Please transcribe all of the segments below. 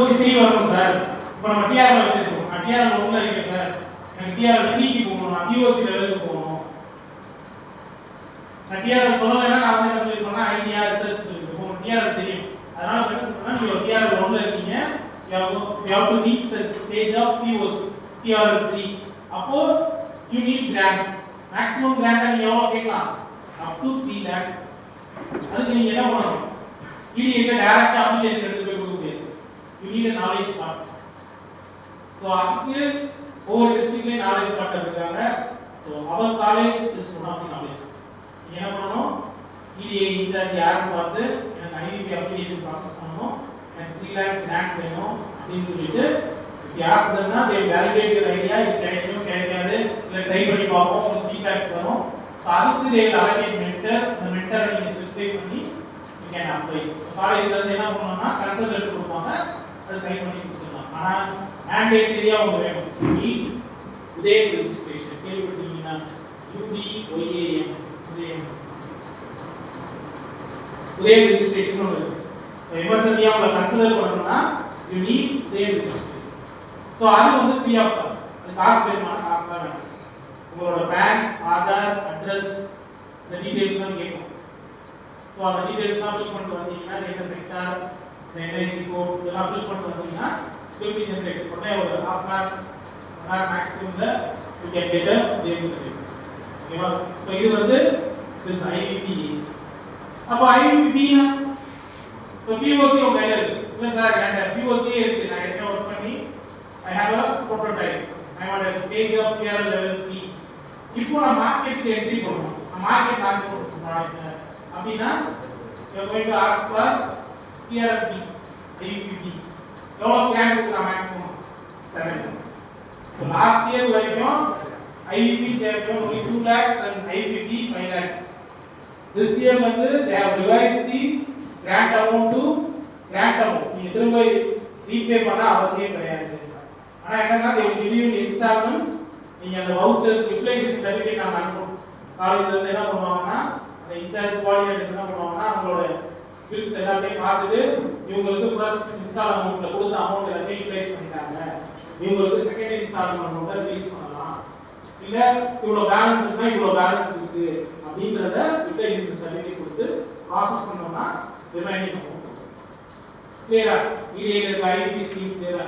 POC 3 வரணும் sir. இப்போ நம்ம TRL வச்சிருக்கோம். நான் TRL 1ல இருக்கேன் சார். எனக்கு TRL 3க்கு போகணும். நான் POC லெவலுக்கு போகணும். நான் TRL சொல்லலைன்னா நான் வந்து என்ன சொல்லிருப்பேன்னா ஐடியா ரிசர்ச் சொல்லிருப்பேன். உங்களுக்கு TRL தெரியும். அதனால என்ன சொல்றேன்னா நீங்க TRL 1ல இருக்கீங்க. You have to reach the stage of POC TRL 3. அப்போ you need grants. Maximum grant நீங்க எவ்வளவு கேட்கலாம்? Up to 3 lakhs. அதுக்கு நீங்க என்ன பண்ணணும்? EDA க்கு டைரக்டா அப்ளிகேஷன் எடுத்து போய் கொடுக்க முடியாது. You need a knowledge part. So அதுக்கு ஒவ்வொரு டிஸ்ட்ரிக்ட்லயே knowledge part இருக்காங்க. So our college is one of the knowledge. நீங்க என்ன பண்ணணும்? EDA இன்சார்ஜ் யாருன்னு பார்த்து எனக்கு IDP அப்ளிகேஷன் ப்ராசஸ் பண்ணணும். எனக்கு 3 lakhs grant வேணும் அப்படின்னு சொல்லிட்டு if you ask them they will validate your idea. இது கிடைக்கும் கிடைக்காது இல்ல ட்ரை பண்ணி பார்ப்போம் உங்களுக்கு ஃபீட்பேக்ஸ் வரும். So அதுக்கு they will allocate mentor. அந்த mentor நீங்க ஸ்பெசிஃபை பண்ணி you can apply. காலேஜ்ல இருந்து என்ன பண்ணுவாங்கன்னா கன்சல்ட் எடுத்து கொடுப்பாங்க. அதை சைன் பண்ணி கொடுத்துடலாம். ஆனா மேண்டேட்டரியா உங்களுக்கு வேணும். உதயம் ரெஜிஸ்ட்ரேஷன் கேள்விப்பட்டீங்கன்னா UDYAM உதயம் ரெஜிஸ்ட்ரேஷன் ஒன்று இருக்கு. எமர்ஜென்சியா உங்களை கன்சிடர் பண்ணணும்னா you need உதயம் ரெஜிஸ்ட்ரேஷன். ஸோ அது வந்து ஃப்ரீ ஆஃப் காஸ்ட். அது காசு வேணுமான காசு தான் வேணும். உங்களோட பேங்க் ஆதார் அட்ரஸ் இந்த டீடைல்ஸ்லாம் கேட்கும். ஸோ அந்த டீடைல்ஸ்லாம் ஃபில் பண்ணிட்டு வந்தீங்கன்னா என்ன செக்டார் NIC கோட் இதெல்லாம் ஃபில் பண்ணிட்டு வந்தீங்கன்னா will be generated. உடனே ஒரு half an hour maximum you can get a உதயம் certificate. ஓகேவா? ஸோ இது வந்து this IVP. அப்போ IVP னா ஸோ POC உங்க கையில் இருக்கு. இல்லை சார் என்கிட்ட POC இருக்கு. நான் என்ன ஒர்க் பண்ணி I have a prototype. I am at a stage of TRL level 3. இப்போ நான் மார்க்கெட்டுக்கு என்ட்ரி பண்ணணும். நான் மார்க்கெட் லான்ச் பண்ணணும் ப்ராடக்ட் அப்படின்னா you are going to ask for TRLP IVP. எவ்வளோ கிராண்ட் கொடுக்கலாம் மேக்ஸிமம் 7. So last year வரைக்கும் IVP தேவைப்படும் only 2 lakhs and IVP 5 lakhs. This year வந்து they have revised the grant amount to grant amount. நீங்க திரும்ப repay பண்ண அவசியம் கிடையாது. ஆனா என்னன்னா they will give you in installments. நீங்க அந்த வவுச்சர்ஸ் ரிப்ளேஸ்மென்ட் சர்டிபிகேட் நான் அனுப்புறோம். காலேஜ்ல இருந்து என்ன பண்ணுவாங்கன்னா அந்த இன்சார்ஜ் கோஆர்டினேட்டர்ஸ் என்ன பண்ணுவாங்கன்னா அவங்களோட பில்ஸ் எல்லாத்தையும் பார்த்துட்டு இவங்களுக்கு ஃபர்ஸ்ட் இன்ஸ்டால் அமௌண்ட்ல கொடுத்த அமௌண்ட் எல்லாத்தையும் ரிப்ளேஸ் பண்ணிட்டாங்க. இவங்களுக்கு செகண்ட் இன்ஸ்டால்மென்ட் அமௌண்ட்டை ரிலீஸ் பண்ணலாம். இல்ல இவ்வளவு பேலன்ஸ் இருந்தா இவ்வளவு பேலன்ஸ் இருக்கு அப்படின்றத ரிப்ளேஸ்மென்ட் சர்டிபிகேட் கொடுத்து ப்ராசஸ் பண்ணோம்னா ரிமைனிங் அமௌண்ட் கிளியரா EDA இருக்க IVP ஸ்கீம் கிளியரா.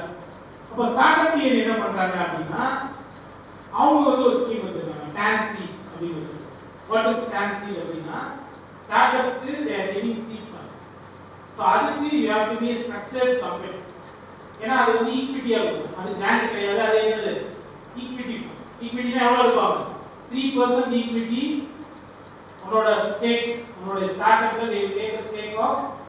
அப்ப ஸ்டார்ட் அப் டீம் என்ன பண்றாங்க அப்படின்னா அவங்க வந்து ஒரு ஸ்கீம் வச்சிருக்காங்க TANSEED அப்படின்னு வச்சிருக்காங்க. வாட் இஸ் TANSEED அப்படின்னா ஸ்டார்ட் அப்ஸ்க்கு they are giving seed fund. So அதுக்கு you have to be a structured company. ஏன்னா அது வந்து ஈக்விட்டியா இருக்கும். அது கிராண்ட் கிடையாது. அது என்னது ஈக்விட்டி. ஈக்விட்டினா எவ்வளவு இருப்பாங்க 3% ஈக்விட்டி. உங்களோட ஸ்டேக் உங்களோட ஸ்டார்ட் அப்ல they will take a stake of